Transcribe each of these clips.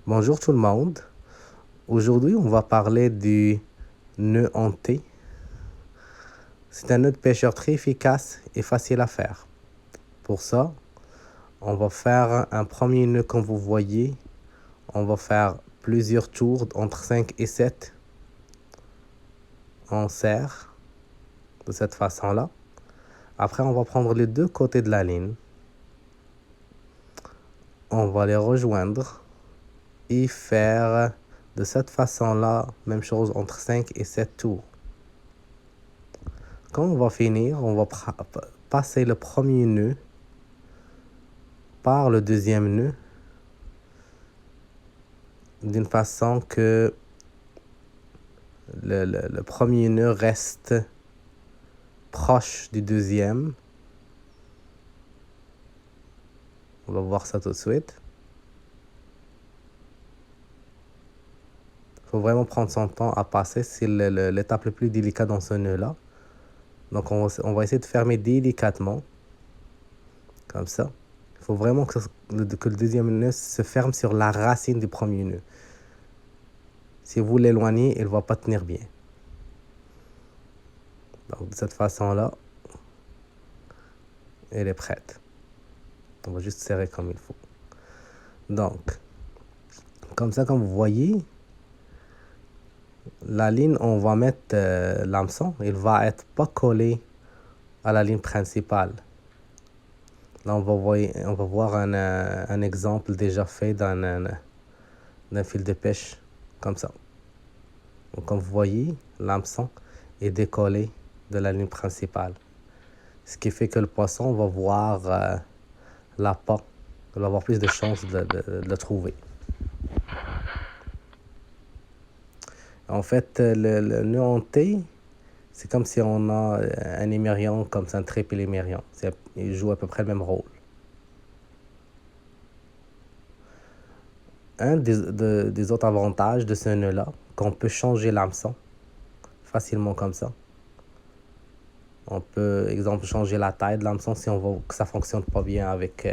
Bonjour tout le monde. Aujourd'hui, on va parler du nœud en T. C'est un nœud de pêcheur très efficace et facile à faire. Pour ça, on va faire un premier nœud comme vous voyez. On va faire plusieurs tours entre 5 et 7. On serre de cette façon-là. Après, on va prendre les deux côtés de la ligne. On va les rejoindre et faire de cette façon-là, même chose entre 5 et 7 tours. Quand on va finir, on va passer le premier nœud par le deuxième nœud d'une façon que le premier nœud reste proche du deuxième. On va voir ça tout de suite. Il faut vraiment prendre son temps à passer. C'est l'étape la plus délicate dans ce nœud-là. Donc on va essayer de fermer délicatement. Comme ça. Il faut vraiment que le deuxième nœud se ferme sur la racine du premier nœud. Si vous l'éloignez, il ne va pas tenir bien. Donc de cette façon-là, elle est prête. On va juste serrer comme il faut. Donc, comme ça, comme vous voyez, la ligne, on va mettre l'hameçon. Il va être pas collé à la ligne principale. Là, on va voir un exemple déjà fait d'un fil de pêche comme ça. Donc, comme vous voyez, l'hameçon est décollé de la ligne principale. Ce qui fait que le poisson va voir l'appât. Il va avoir plus de chances de le trouver. En fait, le nœud en T, c'est comme si on a un émerion comme ça, un triple-émerion. Il joue à peu près le même rôle. Un des autres avantages de ce nœud-là, qu'on peut changer l'hameçon facilement comme ça. On peut, exemple, changer la taille de l'hameçon si on voit que ça ne fonctionne pas bien avec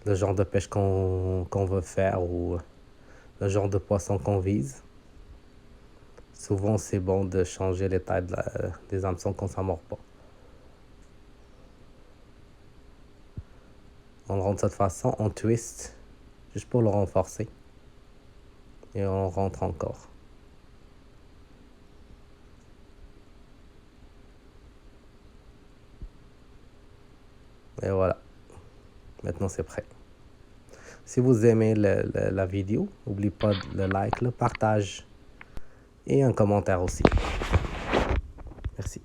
le genre de pêche qu'on veut faire ou le genre de poisson qu'on vise. Souvent, c'est bon de changer les tailles des hameçons quand ça ne mord pas. On le rend de cette façon, on twist, juste pour le renforcer. Et on rentre encore. Et voilà. Maintenant, c'est prêt. Si vous aimez la vidéo, n'oubliez pas le like, le partage et un commentaire aussi. Merci.